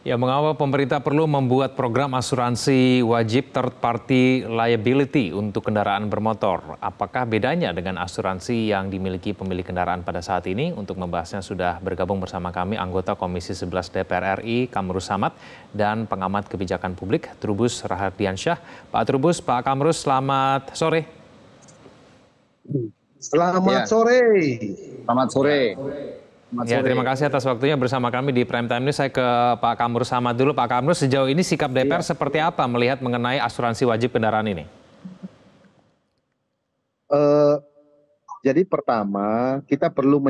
Ya, mengapa pemerintah perlu membuat program asuransi wajib third party liability untuk kendaraan bermotor? Apakah bedanya dengan asuransi yang dimiliki pemilik kendaraan pada saat ini? Untuk membahasnya sudah bergabung bersama kami anggota Komisi 11 DPR RI, Kamrus Samad, dan pengamat kebijakan publik, Trubus Rahardiansyah. Pak Trubus, Pak Kamrus, selamat sore. Selamat sore. Selamat sore. Ya, terima kasih atas waktunya bersama kami di Prime Time News. Saya ke Pak Kamrus Samad dulu. Pak Kamrus, sejauh ini sikap DPR seperti apa melihat mengenai asuransi wajib kendaraan ini? Jadi pertama, kita perlu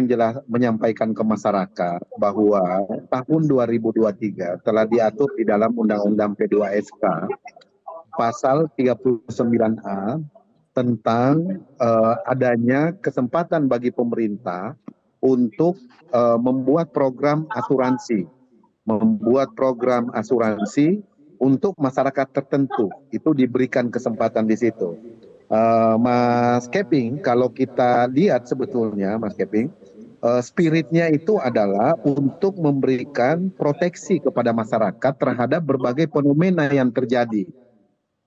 menyampaikan ke masyarakat bahwa tahun 2023 telah diatur di dalam Undang-Undang P2SK pasal 39A tentang adanya kesempatan bagi pemerintah untuk membuat program asuransi untuk masyarakat tertentu. Itu diberikan kesempatan di situ. Mas Keping, kalau kita lihat sebetulnya Mas Keping, spiritnya itu adalah untuk memberikan proteksi kepada masyarakat terhadap berbagai fenomena yang terjadi.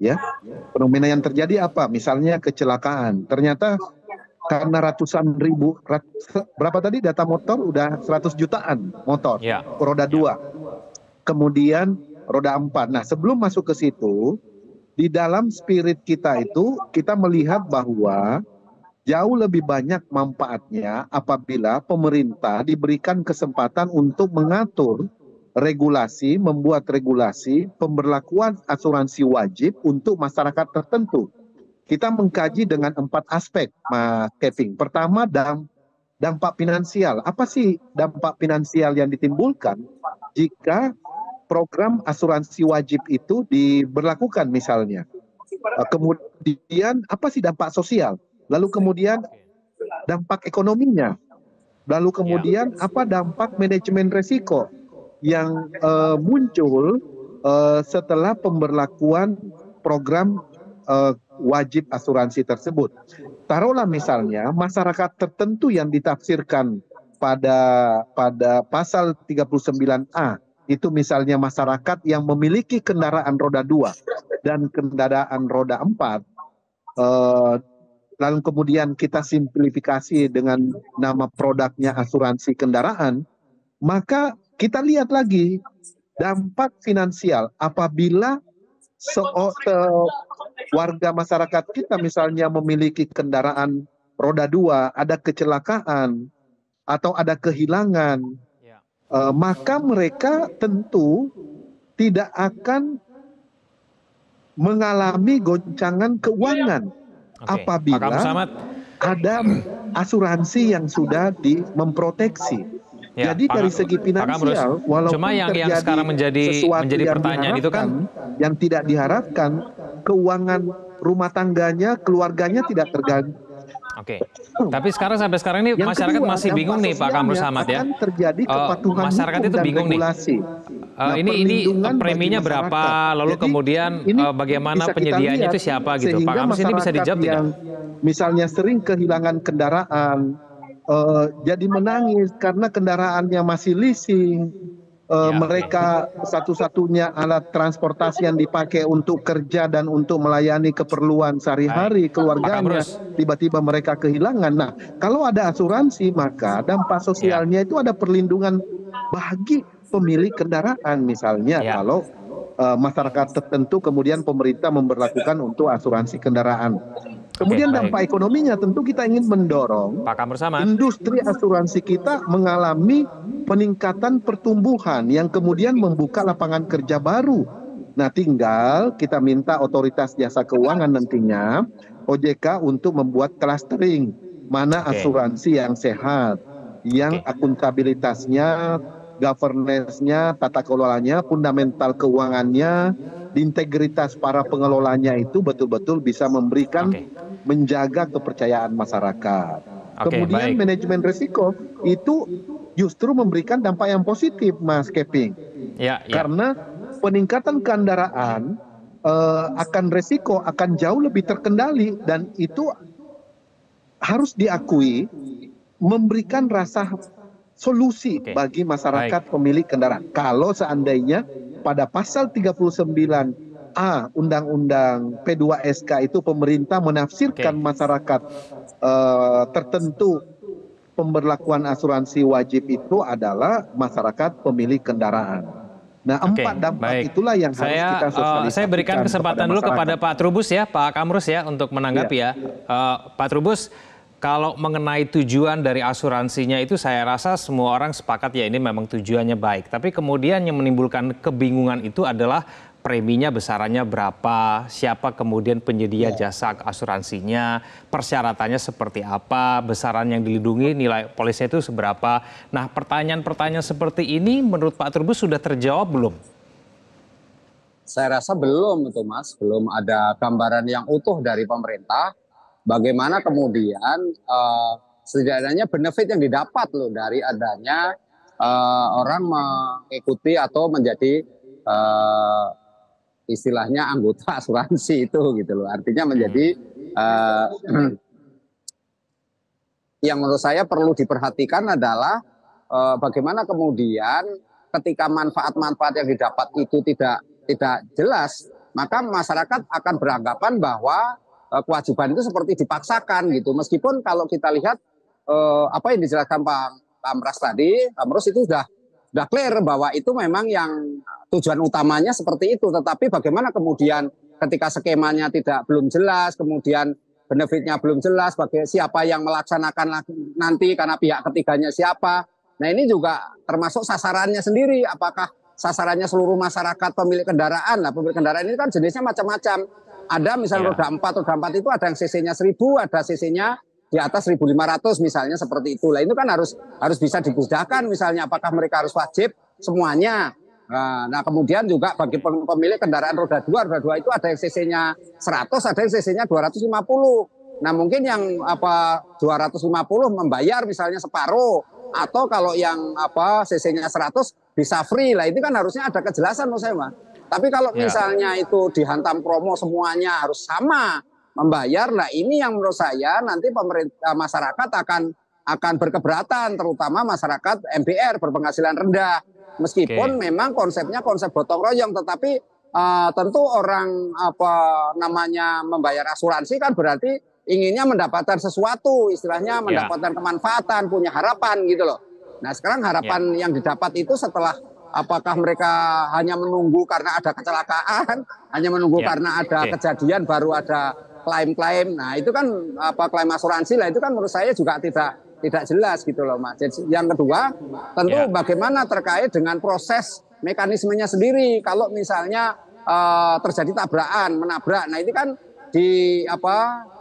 Ya, fenomena yang terjadi apa? Misalnya kecelakaan. Ternyata karena ratusan ribu, berapa tadi data motor? Udah 100 jutaan motor, roda 2. Kemudian roda 4. Nah, sebelum masuk ke situ, di dalam spirit kita itu, kita melihat bahwa jauh lebih banyak manfaatnya apabila pemerintah diberikan kesempatan untuk mengatur regulasi, membuat regulasi pemberlakuan asuransi wajib untuk masyarakat tertentu. Kita mengkaji dengan 4 aspek, Mas Kevin. Pertama, dampak finansial. Apa sih dampak finansial yang ditimbulkan jika program asuransi wajib itu diberlakukan misalnya? Kemudian, apa sih dampak sosial? Lalu kemudian, dampak ekonominya. Lalu kemudian, apa dampak manajemen resiko yang muncul setelah pemberlakuan program wajib asuransi tersebut. Taruhlah misalnya masyarakat tertentu yang ditafsirkan pada pasal 39A, itu misalnya masyarakat yang memiliki kendaraan roda 2 dan kendaraan roda 4, lalu kemudian kita simplifikasi dengan nama produknya asuransi kendaraan, maka kita lihat lagi dampak finansial apabila warga masyarakat kita misalnya memiliki kendaraan roda 2, ada kecelakaan atau ada kehilangan, maka mereka tentu tidak akan mengalami goncangan keuangan apabila ada asuransi yang sudah memproteksi. Ya, jadi dari segi finansial, walaupun cuma yang sekarang menjadi pertanyaan itu kan yang tidak diharapkan, keuangan rumah tangganya, keluarganya tidak terganggu. Oke. Tapi sampai sekarang ini yang masyarakat kedua, masih bingung nih Pak Kamrus Samad ya. Terjadi kepatuhan masyarakat itu bingung regulasi. Ini preminya berapa, lalu jadi, kemudian bagaimana penyediaannya itu siapa gitu. Pak Kamrus ini bisa dijawab tidak? Misalnya sering kehilangan kendaraan, jadi menangis karena kendaraannya masih leasing, mereka satu-satunya alat transportasi yang dipakai untuk kerja dan untuk melayani keperluan sehari-hari keluarganya, tiba-tiba mereka kehilangan. Nah, kalau ada asuransi, maka dampak sosialnya itu ada perlindungan bagi pemilik kendaraan. Misalnya kalau masyarakat tertentu kemudian pemerintah memberlakukan untuk asuransi kendaraan. Kemudian dampak ekonominya tentu kita ingin mendorong industri asuransi kita mengalami peningkatan pertumbuhan yang kemudian membuka lapangan kerja baru. Nah, tinggal kita minta otoritas jasa keuangan nantinya, OJK, untuk membuat clustering. Mana asuransi yang sehat, yang akuntabilitasnya, governance-nya, tata kelolanya, fundamental keuangannya, integritas para pengelolanya itu betul-betul bisa memberikan menjaga kepercayaan masyarakat. Kemudian manajemen risiko itu justru memberikan dampak yang positif, Mas Keping. Karena peningkatan kendaraan akan risiko akan jauh lebih terkendali, dan itu harus diakui memberikan rasa solusi Oke, bagi baik. masyarakat pemilik kendaraan. Kalau seandainya pada pasal 39A Undang-Undang P2SK itu pemerintah Oke, menafsirkan masyarakat tertentu pemberlakuan asuransi wajib itu adalah masyarakat pemilik kendaraan. Nah, oke, empat dampak baik. itulah yang harus Saya kita saya berikan sosialisasikan kepada kesempatan dulu kepada masyarakat. Pak Trubus ya, Pak Kamrus ya, untuk Ya, menanggapi ya. Pak Trubus, kalau mengenai tujuan dari asuransinya itu saya rasa semua orang sepakat ya ini memang tujuannya baik. Tapi kemudian yang menimbulkan kebingungan itu adalah preminya besarannya berapa, siapa kemudian penyedia ya. jasa asuransinya, persyaratannya seperti apa, besaran yang dilindungi, nilai polisnya itu seberapa. Nah, pertanyaan-pertanyaan seperti ini menurut Pak Trubus sudah terjawab belum? Saya rasa belum itu Mas, belum ada gambaran yang utuh dari pemerintah. Bagaimana kemudian setidaknya benefit yang didapat loh dari adanya orang mengikuti atau menjadi eh, istilahnya anggota asuransi itu gitu loh. Artinya menjadi Hmm. eh, yang menurut saya perlu diperhatikan adalah bagaimana kemudian ketika manfaat-manfaat yang didapat itu tidak jelas, maka masyarakat akan beranggapan bahwa kewajiban itu seperti dipaksakan gitu. Meskipun kalau kita lihat apa yang dijelaskan Pak Kamras tadi, Kamrus itu sudah clear bahwa itu memang yang tujuan utamanya seperti itu. Tetapi bagaimana kemudian ketika skemanya belum jelas, kemudian benefitnya belum jelas, bagi siapa yang melaksanakan nanti karena pihak ketiganya siapa. Nah ini juga termasuk sasarannya sendiri, apakah sasarannya seluruh masyarakat pemilik kendaraan. Nah pemilik kendaraan ini kan jenisnya macam-macam. Ada misalnya Ya, roda 4 itu ada yang cc-nya 1000, ada cc-nya di atas 1500 misalnya seperti itu. Lah itu kan harus bisa dibedakan misalnya apakah mereka harus wajib semuanya. Nah kemudian juga bagi pemilik kendaraan roda 2 itu ada yang cc-nya 100, ada yang cc-nya 250. Nah mungkin yang 250 membayar misalnya separuh, atau kalau yang cc-nya 100 bisa free. Lah itu kan harusnya ada kejelasan menurut saya, Mas. Tapi kalau ya. misalnya itu dihantam promo semuanya harus sama membayar, nah ini yang menurut saya nanti pemerintah masyarakat akan berkeberatan, terutama masyarakat MBR berpenghasilan rendah. Meskipun Oke. memang konsepnya konsep gotong royong, tetapi tentu orang membayar asuransi kan berarti inginnya mendapatkan sesuatu, istilahnya Ya, mendapatkan kemanfaatan, punya harapan gitu loh. Nah sekarang ya. harapan yang didapat itu setelah apakah mereka hanya menunggu karena ada kecelakaan, hanya menunggu Ya. karena ada Oke. kejadian baru ada klaim-klaim. Nah itu kan klaim asuransi lah itu kan menurut saya juga tidak jelas gitu loh Mas. Jadi, yang kedua tentu Ya. bagaimana terkait dengan proses mekanismenya sendiri. Kalau misalnya terjadi tabrakan, menabrak, nah ini kan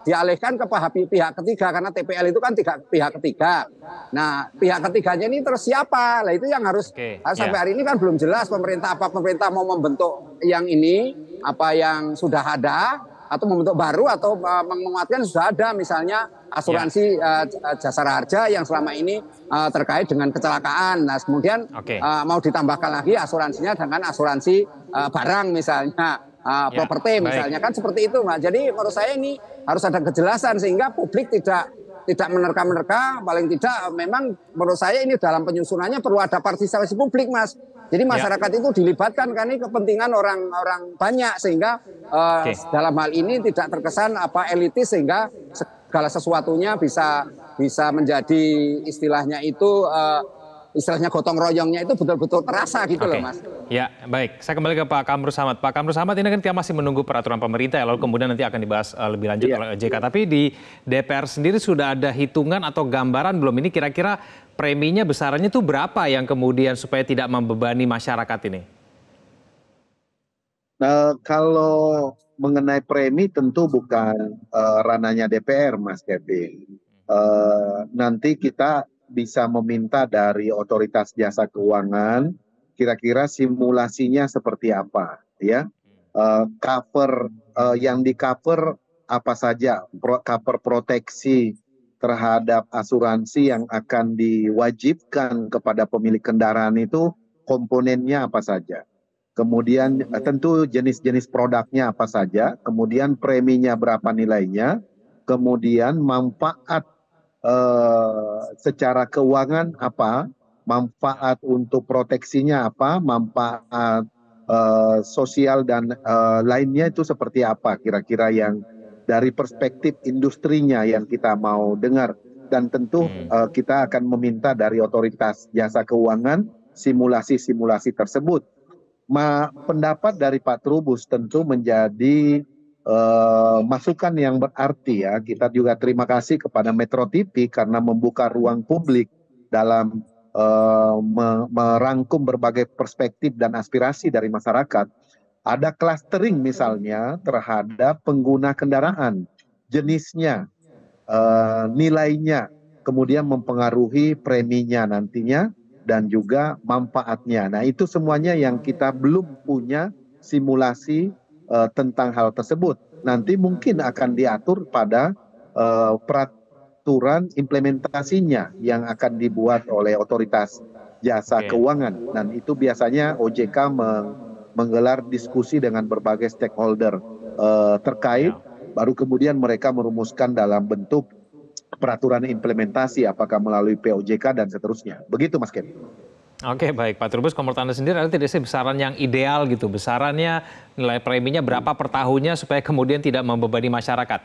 dialihkan ke pihak ketiga karena TPL itu kan pihak ketiga. Nah pihak ketiganya ini terus siapa? Nah itu yang harus Oke. sampai Ya. hari ini kan belum jelas pemerintah mau membentuk yang ini apa yang sudah ada atau membentuk baru atau menguatkan sudah ada misalnya Ya. asuransi jasara harja yang selama ini terkait dengan kecelakaan. Nah kemudian Oke. mau ditambahkan lagi asuransinya dengan asuransi barang misalnya Ya. properti Baik. misalnya kan seperti itu Mas. Jadi menurut saya ini harus ada kejelasan sehingga publik tidak menerka-menerka, paling tidak memang menurut saya ini dalam penyusunannya perlu ada partisipasi publik Mas. Jadi Ya. masyarakat itu dilibatkan kan ini kepentingan orang-orang banyak sehingga Oke. dalam hal ini tidak terkesan elitis sehingga segala sesuatunya bisa menjadi istilahnya itu istilahnya gotong royongnya itu betul-betul terasa gitu Oke. loh Mas. Ya, baik. Saya kembali ke Pak Kamrus Samad. Pak Kamrus Samad, ini kan kita masih menunggu peraturan pemerintah ya, lalu kemudian nanti akan dibahas lebih lanjut Iya. oleh OJK. Tapi di DPR sendiri sudah ada hitungan atau gambaran belum ini kira-kira preminya besarannya itu berapa yang kemudian supaya tidak membebani masyarakat ini? Nah, kalau mengenai premi tentu bukan ranahnya DPR, Mas Kevin. Nanti kita bisa meminta dari otoritas jasa keuangan kira-kira simulasinya seperti apa, ya. Cover yang di cover apa saja, cover proteksi terhadap asuransi yang akan diwajibkan kepada pemilik kendaraan itu komponennya apa saja. Kemudian tentu jenis-jenis produknya apa saja, kemudian preminya berapa nilainya, kemudian manfaat secara keuangan apa, manfaat untuk proteksinya apa, manfaat sosial dan lainnya itu seperti apa kira-kira yang dari perspektif industrinya yang kita mau dengar. Dan tentu kita akan meminta dari otoritas jasa keuangan simulasi-simulasi tersebut. Pendapat dari Pak Trubus tentu menjadi masukan yang berarti ya. Kita juga terima kasih kepada Metro TV karena membuka ruang publik dalam merangkum berbagai perspektif dan aspirasi dari masyarakat. Ada clustering misalnya terhadap pengguna kendaraan, jenisnya, nilainya, kemudian mempengaruhi preminya nantinya dan juga manfaatnya. Nah, itu semuanya yang kita belum punya simulasi tentang hal tersebut. Nanti mungkin akan diatur pada peraturan implementasinya yang akan dibuat oleh otoritas jasa keuangan. Dan itu biasanya OJK menggelar diskusi dengan berbagai stakeholder terkait, baru kemudian mereka merumuskan dalam bentuk peraturan implementasi, apakah melalui POJK dan seterusnya. Begitu Mas Ken. Oke, baik Pak Trubus, kalau menurut Anda sendiri ada tidak sih besaran yang ideal gitu? Besarannya, nilai preminya berapa per tahunnya supaya kemudian tidak membebani masyarakat?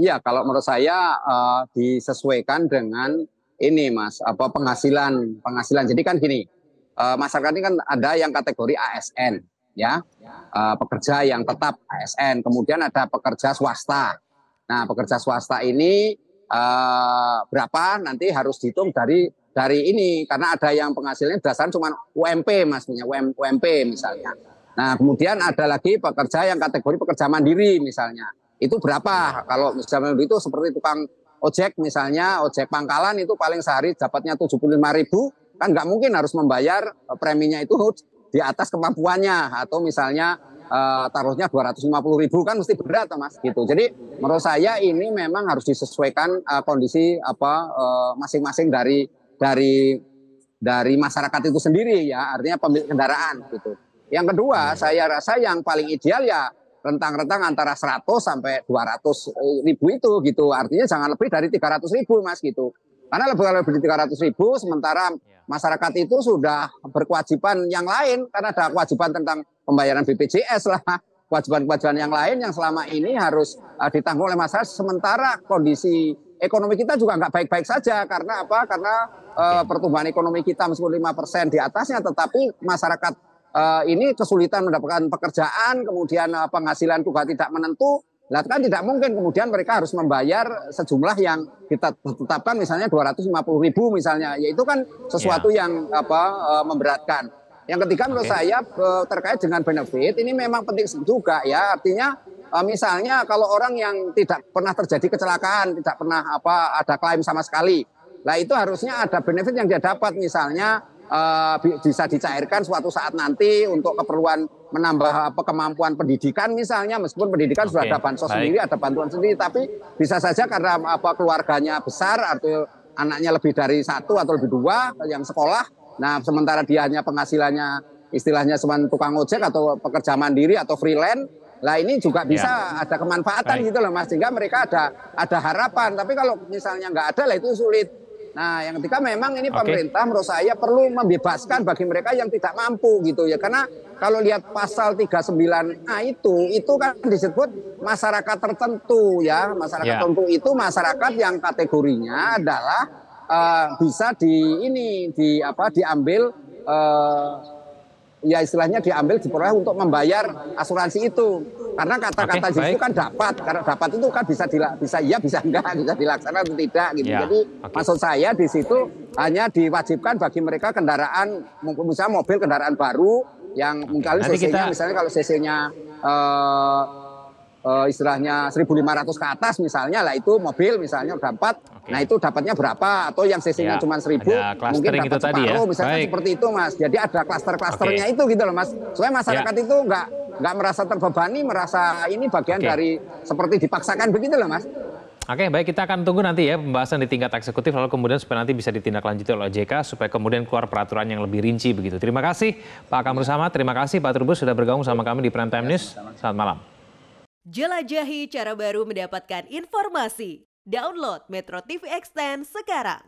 Iya, kalau menurut saya disesuaikan dengan ini Mas, penghasilan. Jadi kan gini, masyarakat ini kan ada yang kategori ASN, ya, pekerja yang tetap ASN. Kemudian ada pekerja swasta. Nah, pekerja swasta ini berapa nanti harus dihitung dari ini, karena ada yang penghasilannya berdasarkan cuma UMP Mas, punya UMP misalnya. Nah, kemudian ada lagi pekerja yang kategori pekerja mandiri misalnya. Itu berapa? Kalau misalnya itu seperti tukang ojek misalnya, ojek pangkalan itu paling sehari dapatnya 75.000, kan nggak mungkin harus membayar preminya itu di atas kemampuannya, atau misalnya taruhnya 250.000, kan mesti berat Mas gitu. Jadi menurut saya ini memang harus disesuaikan kondisi masing-masing dari masyarakat itu sendiri ya, artinya pemilik kendaraan gitu. Yang kedua, saya rasa yang paling ideal ya rentang-rentang antara 100 sampai 200.000 itu gitu. Artinya jangan lebih dari 300.000 Mas gitu. Karena lebih dari 300.000 sementara masyarakat itu sudah berkewajiban yang lain, karena ada kewajiban tentang pembayaran BPJS lah, kewajiban-kewajiban yang lain yang selama ini harus ditanggung oleh masyarakat. Sementara kondisi ekonomi kita juga nggak baik-baik saja. Karena apa? Karena pertumbuhan ekonomi kita meskipun 5% di atasnya, tetapi masyarakat ini kesulitan mendapatkan pekerjaan, kemudian penghasilan juga tidak menentu. Lah kan tidak mungkin kemudian mereka harus membayar sejumlah yang kita tetapkan misalnya 250.000 misalnya, yaitu kan sesuatu yang memberatkan. Yang ketiga menurut saya terkait dengan benefit ini memang penting juga ya, artinya misalnya kalau orang yang tidak pernah terjadi kecelakaan, tidak pernah ada klaim sama sekali, lah itu harusnya ada benefit yang dia dapat, misalnya bisa dicairkan suatu saat nanti untuk keperluan menambah kemampuan pendidikan misalnya, meskipun pendidikan sudah ada bansos sendiri, ada bantuan sendiri, tapi bisa saja karena keluarganya besar atau anaknya lebih dari satu atau lebih dua yang sekolah, nah sementara dia hanya penghasilannya istilahnya cuma tukang ojek atau pekerja mandiri atau freelance, lah ini juga bisa ada kemanfaatan gitu loh Mas, sehingga mereka ada harapan. Tapi kalau misalnya nggak ada lah itu sulit. Nah, yang ketiga memang ini pemerintah menurut saya perlu membebaskan bagi mereka yang tidak mampu gitu ya. Karena kalau lihat pasal 39A itu kan disebut masyarakat tertentu ya. Masyarakat tertentu itu masyarakat yang kategorinya adalah bisa diambil ya istilahnya diperoleh untuk membayar asuransi itu. Karena kata-kata itu kan dapat, karena dapat itu kan bisa iya bisa enggak, bisa dilaksanakan atau tidak gitu. Jadi maksud saya di situ hanya diwajibkan bagi mereka kendaraan, misalnya mobil kendaraan baru yang mungkin CC-nya misalnya kalau CC-nya istilahnya 1.500 ke atas misalnya, lah itu mobil misalnya dapat, nah itu dapatnya berapa, atau yang CC-nya cuma 1.000 mungkin dapat separuh misalnya seperti itu Mas. Jadi ada klaster-klasternya itu gitu loh Mas, supaya masyarakat itu nggak merasa terbebani, merasa ini bagian dari seperti dipaksakan begitu loh Mas. Oke, baik, kita akan tunggu nanti ya pembahasan di tingkat eksekutif, lalu kemudian supaya nanti bisa ditindaklanjuti oleh OJK supaya kemudian keluar peraturan yang lebih rinci begitu. Terima kasih Pak Kamru Samad, terima kasih Pak Trubus sudah bergabung sama kami di Prime Time News. Selamat malam. Jelajahi cara baru mendapatkan informasi. Download Metro TV Extend sekarang.